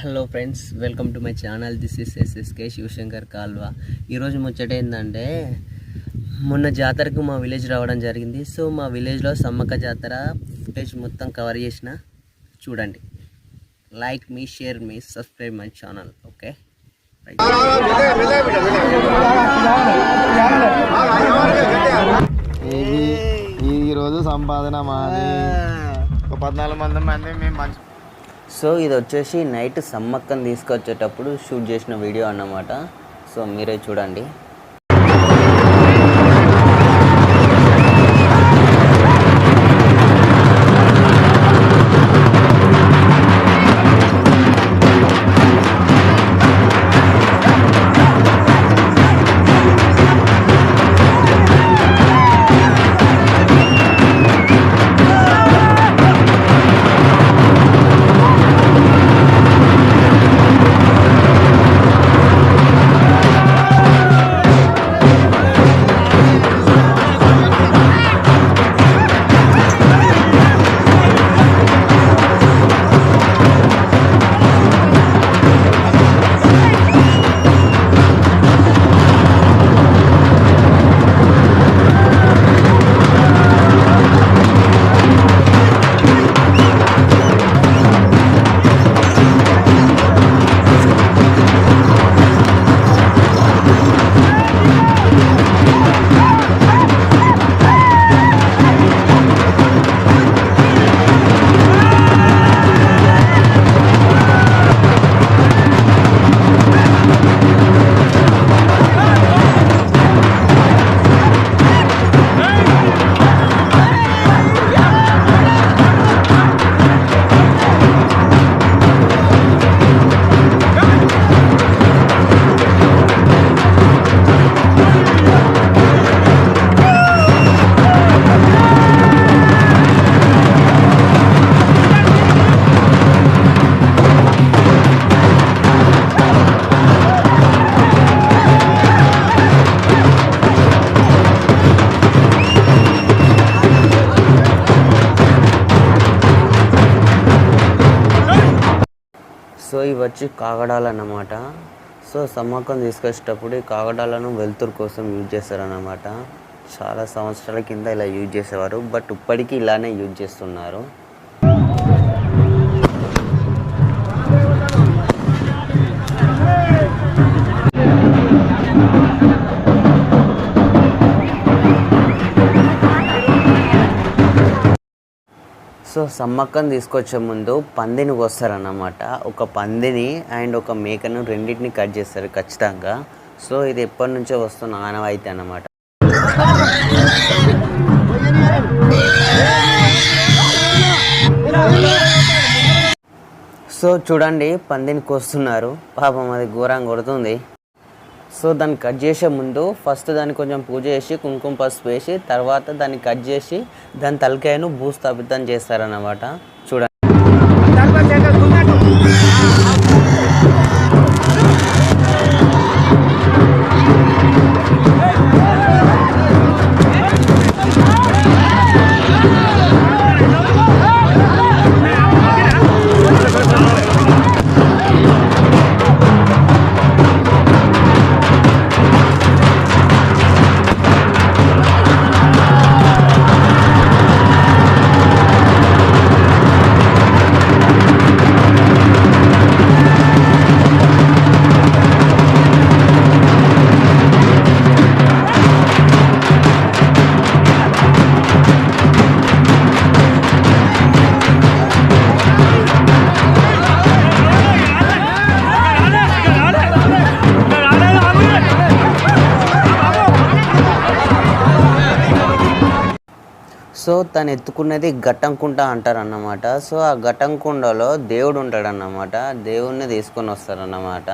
Hello friends, welcome to my channel. This is SSK Shivshankar Kalva. ఈరోజు ముచ్చట ఏంటంటే, మొన్న జాతరకు మా విలేజ్ రావడం జరిగింది. సో మా విలేజ్లో సమ్మక్క జాతర ఫుటేజ్ మొత్తం కవర్ చేసిన. చూడండి. Like me, share me, subscribe my channel. Okay, ఈరోజు సంపాదన మాది 14 మంది మేము మంచి. సో ఇది వచ్చేసి నైట్ సమ్మక్కని తీసుకొచ్చేటప్పుడు షూట్ చేసిన వీడియో అన్నమాట. సో మీరే చూడండి. సో ఇవి వచ్చి కాగడాలు అన్నమాట. సో సమ్మక్కను తీసుకొచ్చేటప్పుడు ఈ కాగడాలను వెలుతురు కోసం యూజ్ చేస్తారన్నమాట. చాలా సంవత్సరాల కింద ఇలా యూజ్ చేసేవారు, బట్ ఇప్పటికీ ఇలానే యూజ్ చేస్తున్నారు. సో సమ్మక్కను తీసుకొచ్చే ముందు పందిని కోస్తారన్నమాట. ఒక పందిని అండ్ ఒక మేకను రెండింటిని కట్ చేస్తారు ఖచ్చితంగా. సో ఇది ఎప్పటి నుంచో వస్తున్న ఆనవాయితీ అన్నమాట. సో చూడండి, పందిని కోస్తున్నారు. పాపం అది ఘోరంగా కొడుతుంది. సో దాన్ని కట్ చేసే ముందు ఫస్ట్ దాన్ని కొంచెం పూజ చేసి కుంకుమ పసుపు వేసి తర్వాత దాన్ని కట్ చేసి దాని తలకాయను భూస్థాపితం చేస్తారన్నమాట. చూడండి. సో తను ఎత్తుకున్నది ఘట్టంకుంట అంటారన్నమాట. సో ఆ ఘట్టంకుండలో దేవుడు ఉంటాడన్నమాట. దేవుడిని తీసుకొని వస్తారన్నమాట.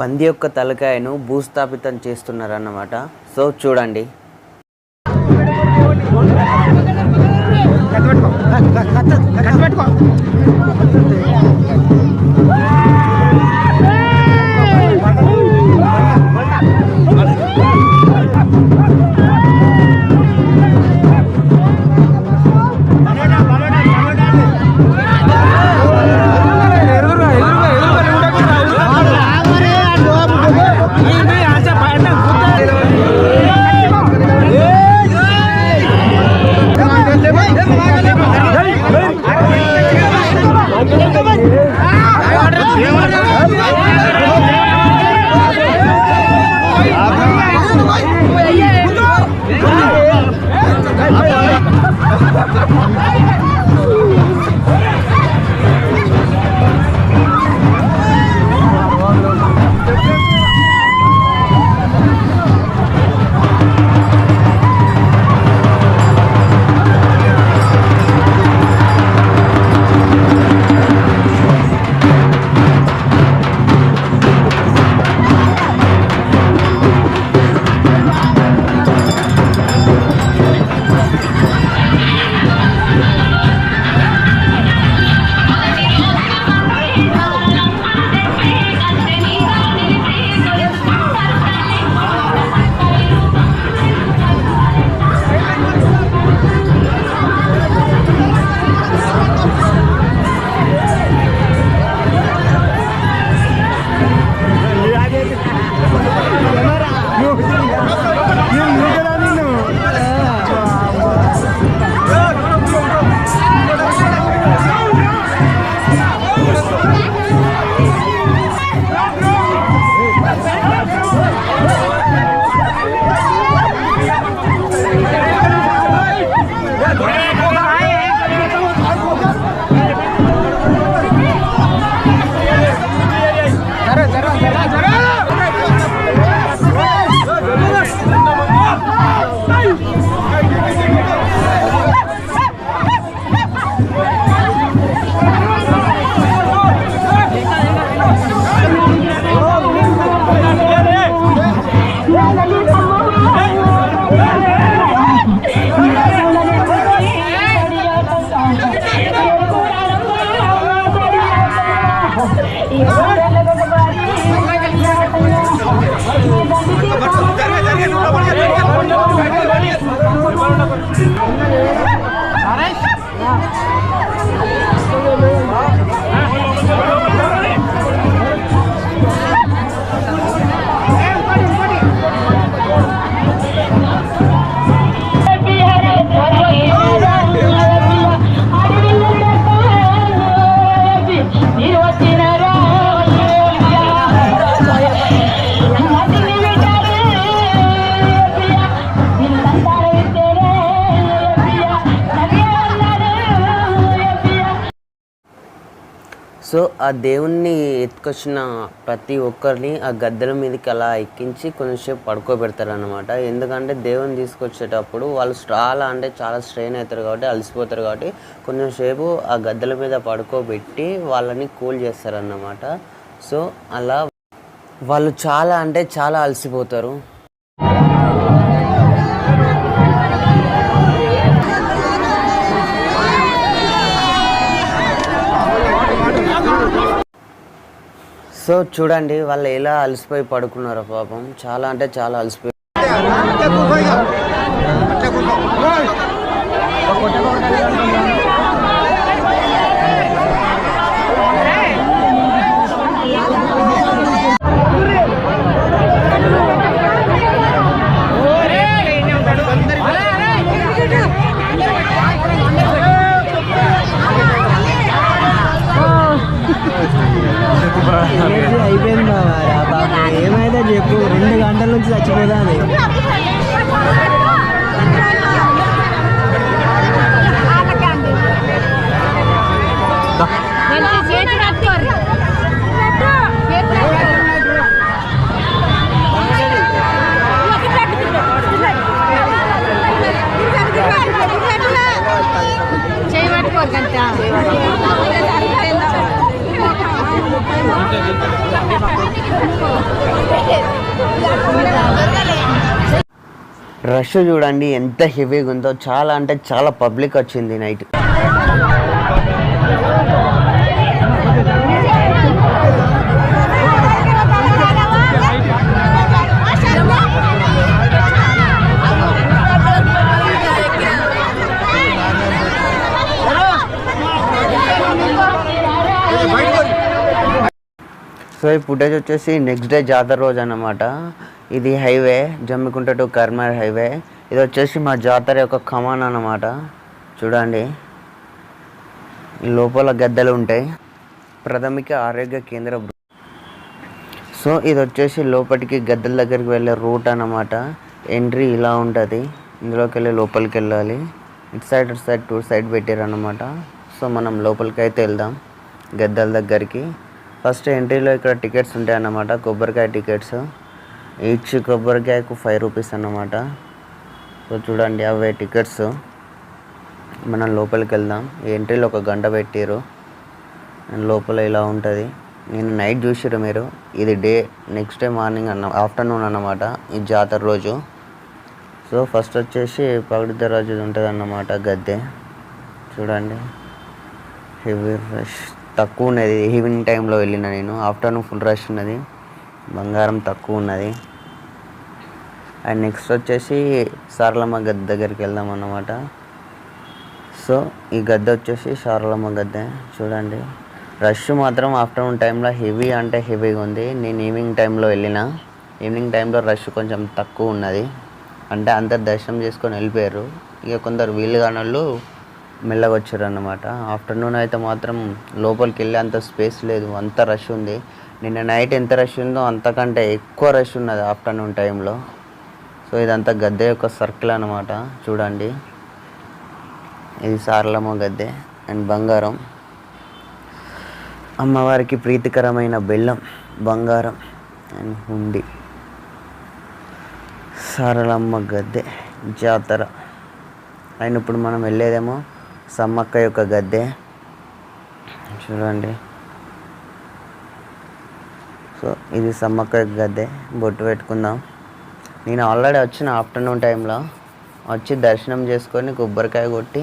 పంది యొక్క తలకాయను భూస్థాపితం చేస్తున్నారన్నమాట. సో చూడండి. సో ఆ దేవుణ్ణి ఎత్తుకొచ్చిన ప్రతి ఒక్కరిని ఆ గద్దెల మీదకి అలా ఎక్కించి కొంచెంసేపు పడుకోబెడతారు అన్నమాట. ఎందుకంటే దేవుని తీసుకొచ్చేటప్పుడు వాళ్ళు చాలా స్ట్రెయిన్ అవుతారు కాబట్టి, అలసిపోతారు కాబట్టి కొంచెంసేపు ఆ గద్దెల మీద పడుకోబెట్టి వాళ్ళని కూల్ చేస్తారన్నమాట. సో అలా వాళ్ళు చాలా అలసిపోతారు. సో చూడండి వాళ్ళు ఎలా అలసిపోయి పడుకున్నారో పాపం. చాలా అలసిపోయి. అయిపోయిందా ఏమైతే చెప్పు, 2 గంటల నుంచి చచ్చిపోదా అది. చేయబట్టుకోరు రష్ చూడండి ఎంత హెవీగా ఉందో, చాలా అంటే చాలా పబ్లిక్ వచ్చింది నైట్. సో ఈ ఫుటేజ్ వచ్చేసి నెక్స్ట్ డే జాతర రోజు అన్నమాట. ఇది హైవే, జమ్మికుంట టు కర్మార్ హైవే. ఇది వచ్చేసి మా జాతర యొక్క కమాన్ అన్నమాట. చూడండి, లోపల గద్దెలు ఉంటాయి. ప్రాథమిక ఆరోగ్య కేంద్ర. సో ఇది వచ్చేసి లోపలికి గద్దెల దగ్గరికి వెళ్ళే రూట్ అన్నమాట. ఎంట్రీ ఇలా ఉంటుంది, ఇందులోకి వెళ్ళి లోపలికి వెళ్ళాలి. ఇటు సైడ్ టూ సైడ్ పెట్టారు అన్నమాట. సో మనం లోపలికి అయితే వెళ్దాం గద్దెల దగ్గరికి. ఫస్ట్ ఎంట్రీలో ఇక్కడ టికెట్స్ ఉంటాయి అన్నమాట, కొబ్బరికాయ టికెట్స్. ఈచ్ కొబ్బరికాయకు 5 రూపీస్ అన్నమాట. సో చూడండి, అవే టికెట్స్. మనం లోపలికి వెళ్దాం. ఎంట్రీలో 1 గంట పెట్టారు. లోపల ఇలా ఉంటుంది. నేను నైట్ చూసిర్రు మీరు. ఇది day, next day morning afternoon అన్నమాట ఈ జాతర రోజు. సో ఫస్ట్ వచ్చేసి పగడిద్ద రోజు ఉంటుంది అన్నమాట గద్దె. చూడండి, హెవీ రష్ తక్కువ ఉన్నది. ఈవినింగ్ టైంలో వెళ్ళిన నేను, ఆఫ్టర్నూన్ ఫుల్ రష్ ఉన్నది, బంగారం తక్కువ ఉన్నది. అండ్ నెక్స్ట్ వచ్చేసి సారలమ్మ గద్దె దగ్గరికి వెళ్దాం అన్నమాట. సో ఈ గద్దె వచ్చేసి సారలమ్మ గద్దె. చూడండి, రష్ మాత్రం ఆఫ్టర్నూన్ టైంలో హెవీ అంటే హెవీగా ఉంది. నేను ఈవినింగ్ టైంలో వెళ్ళిన, ఈవినింగ్ టైంలో రష్ కొంచెం తక్కువ ఉన్నది. అంటే అందరు దర్శనం చేసుకొని వెళ్ళిపోయారు. ఇక కొందరు వీలు కాని వాళ్ళు మెల్లగా వచ్చారు అన్నమాట. ఆఫ్టర్నూన్ అయితే మాత్రం లోపలికి వెళ్ళి అంత స్పేస్ లేదు, అంత రష్ ఉంది. నిన్న నైట్ ఎంత రష్ ఉందో అంతకంటే ఎక్కువ రష్ ఉన్నది ఆఫ్టర్నూన్ టైంలో. సో ఇదంతా గద్దె యొక్క సర్కిల్ అన్నమాట. చూడండి, ఇది సారలమ్మ గద్దె అండ్ బంగారం. అమ్మవారికి ప్రీతికరమైన బెల్లం, బంగారం అండ్ హుండి. సారలమ్మ గద్దె జాతర. అండ్ ఇప్పుడు మనం వెళ్ళేదేమో సమ్మక్క యొక్క గద్దె. చూడండి, సో ఇది సమ్మక్క యొక్క గద్దె. బొట్టు పెట్టుకుందాం. నేను ఆల్రెడీ వచ్చిన ఆఫ్టర్నూన్ టైంలో వచ్చి దర్శనం చేసుకొని కొబ్బరికాయ కొట్టి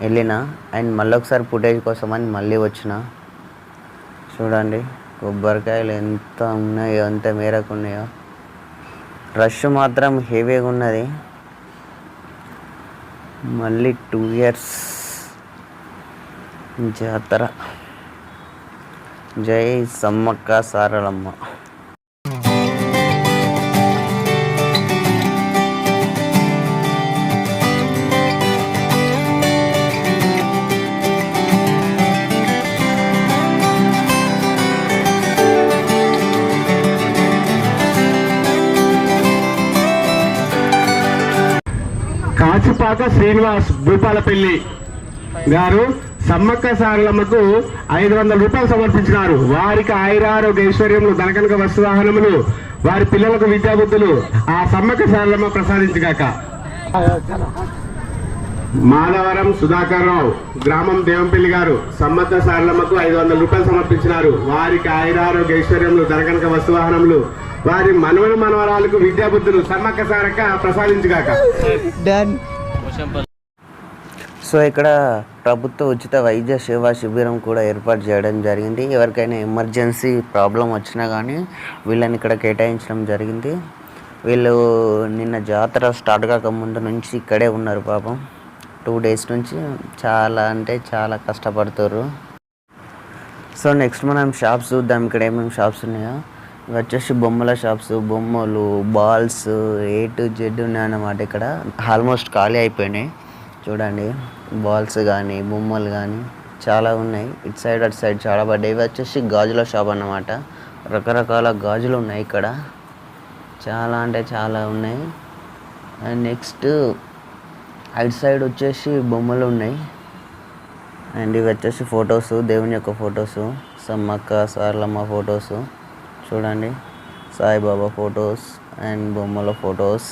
వెళ్ళిన. అండ్ మళ్ళీ ఒకసారి ఫుటేజ్ కోసం అని మళ్ళీ వచ్చిన. చూడండి, కొబ్బరికాయలు ఎంత ఉన్నాయో, ఎంత మేరకు ఉన్నాయో. రష్ మాత్రం హెవీగా ఉన్నది. మళ్ళీ 2 years జాతర. జై సమ్మక్క సారలమ్మ. కాచిపాక శ్రీనివాస్ భూపాలపల్లి గారు సమ్మక్క సారలమ్మకు 500 రూపాయలు సమర్పించినారు. వారికి ఆయురారోగ్య ఐశ్వర్యములు, ధనకనక వస్తువాహనములు, వారి పిల్లలకు విద్యాబుద్ధులు ఆ సమ్మక్క సారలమ్మ ప్రసాదించుగాక. మాధవరం సుధాకర్ రావు, గ్రామం దేవంపల్లి గారు సమ్మక్క సారలమ్మకు 500 రూపాయలు సమర్పించినారు. వారికి ఆయురారోగ్య ఐశ్వర్యములు, ధనకనక వస్తువాహనములు, వారి మనవరాలకు విద్యాబుద్ధులు సమ్మక్క సారక్క ప్రసాదించుగాక. సో ఇక్కడ ప్రభుత్వ ఉచిత వైద్య సేవా శిబిరం కూడా ఏర్పాటు చేయడం జరిగింది. ఎవరికైనా ఎమర్జెన్సీ ప్రాబ్లం వచ్చినా కానీ వీళ్ళని ఇక్కడ కేటాయించడం జరిగింది. వీళ్ళు నిన్న జాతర స్టార్ట్ కాకముందు నుంచి ఇక్కడే ఉన్నారు పాపం. 2 days నుంచి చాలా అంటే చాలా కష్టపడుతారు. సో నెక్స్ట్ మనం షాప్స్ చూద్దాం. ఇక్కడ ఏమేమి షాప్స్ ఉన్నాయో. ఇవి వచ్చేసి బొమ్మల షాప్స్, బొమ్మలు, బాల్స్, A to Z ఉన్నాయన్నమాట. ఇక్కడ ఆల్మోస్ట్ ఖాళీ అయిపోయినాయి. చూడండి, బాల్స్ కానీ బొమ్మలు కానీ చాలా ఉన్నాయి. ఇటు సైడ్ అటు సైడ్ చాలా పడ్డాయి. ఇవి వచ్చేసి గాజుల షాప్ అన్నమాట. రకరకాల గాజులు ఉన్నాయి ఇక్కడ, చాలా అంటే చాలా ఉన్నాయి. అండ్ నెక్స్ట్ అటు సైడ్ వచ్చేసి బొమ్మలు ఉన్నాయి. అండ్ ఇవి వచ్చేసి ఫొటోస్, దేవుని యొక్క ఫొటోస్, సమ్మక్క సారలమ్మ ఫొటోస్. చూడండి, సాయిబాబా ఫొటోస్ అండ్ బొమ్మల ఫొటోస్.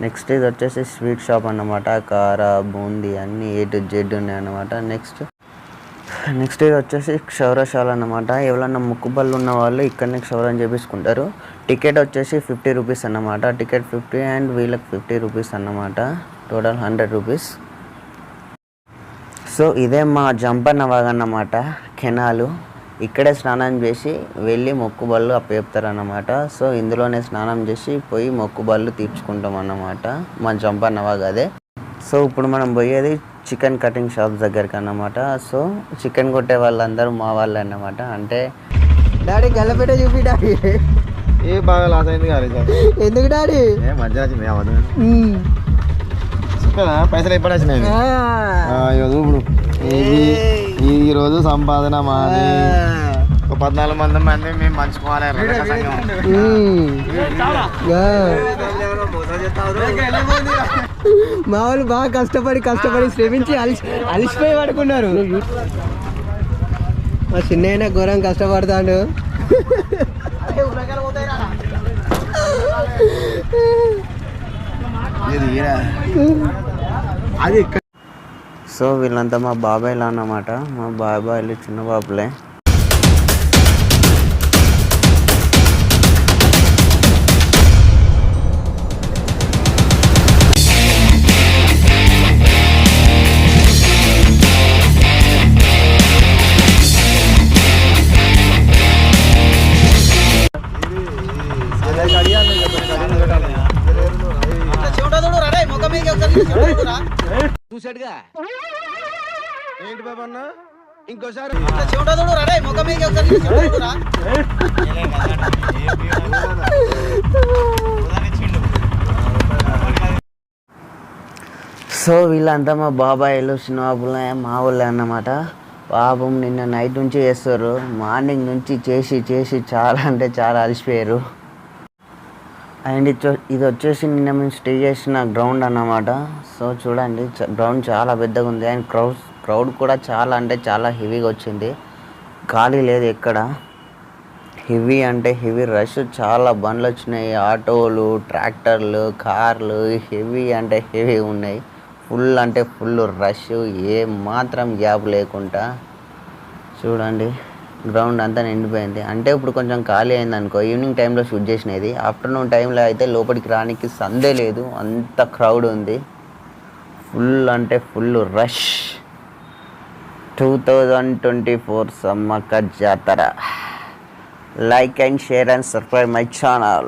నెక్స్ట్ ఇది వచ్చేసి స్వీట్ షాప్ అన్నమాట. కార, బూందీ అన్నీ A to Z ఉన్నాయి అన్నమాట. నెక్స్ట్ ఇది వచ్చేసి క్షౌరశాల అన్నమాట. ఎవరన్నా ముక్కుబళ్ళు ఉన్న వాళ్ళు ఇక్కడనే క్షౌరం చేపించుకుంటారు. టికెట్ వచ్చేసి 50 రూపీస్ అన్నమాట. టికెట్ 50 అండ్ వీళ్ళకి 50 రూపీస్ అన్నమాట. Total 100 rupees. సో ఇదే మా జంపన్నవాగ్ అన్నమాట కెనాలు. ఇక్కడే స్నానం చేసి వెళ్ళి మొక్కుబళ్ళు అప్పచెప్తారన్నమాట. సో ఇందులోనే స్నానం చేసి పోయి మొక్కుబళ్ళు తీర్చుకుంటాం అన్నమాట మా జంపన్నవాగ్ అదే. సో ఇప్పుడు మనం పోయేది చికెన్ కటింగ్ షాప్ దగ్గరికి అన్నమాట. సో చికెన్ కొట్టే వాళ్ళందరూ మా వాళ్ళు అన్నమాట. అంటే డాడీ గల్లపెట్ట చూపి డాడీ. ఏ బాగా లాస్ అయింది కాదు ఎందుకు డాడీ? మధ్య కదా పైసలు ఎప్పుడు వచ్చినాయి ఇప్పుడు ఈ రోజు సంపాదన మాది. ఒక 14 మంది మేము పంచుకోవాలి. మా వాళ్ళు బాగా కష్టపడి శ్రమించి అలిసిపోయి పడుకున్నారు. మా చిన్న ఘోరం కష్టపడతాడు. సో వీళ్ళంతా మా బాబాయ్లు అన్నమాట. మా బాబాయ్లు చిన్న బాబులే. ఏంటి బాబా అన్న ఇంకోసారి సో వీళ్ళంతా మా బాబాయ్లు చిన్న బాబులే మా ఊళ్ళే అన్నమాట. పాపం నిన్న నైట్ నుంచి చేస్తారు. మార్నింగ్ నుంచి చేసి చాలా అంటే చాలా అలసిపోయారు. అండ్ ఇది వచ్చేసి నిన్న మేము స్టే చేసిన గ్రౌండ్ అన్నమాట. సో చూడండి గ్రౌండ్ చాలా పెద్దగా ఉంది. అండ్ క్రౌడ్ కూడా చాలా అంటే చాలా హెవీగా వచ్చింది. ఖాళీ లేదు ఎక్కడ. హెవీ అంటే హెవీ రష్. చాలా బండ్లు వచ్చినాయి, ఆటోలు, ట్రాక్టర్లు, కార్లు హెవీ అంటే హెవీ ఉన్నాయి. ఫుల్ అంటే ఫుల్ రష్. ఏ మాత్రం గ్యాప్ లేకుండా చూడండి గ్రౌండ్ అంతా నిండిపోయింది. అంటే ఇప్పుడు కొంచెం ఖాళీ అయింది అనుకో. ఈవినింగ్ టైంలో షూట్ చేసినది. ఆఫ్టర్నూన్ టైంలో అయితే లోపలికి రానికి సందే లేదు, అంత క్రౌడ్ ఉంది. ఫుల్ అంటే ఫుల్ రష్. 2024 సమ్మక్క జాతర. Like and share and subscribe my channel.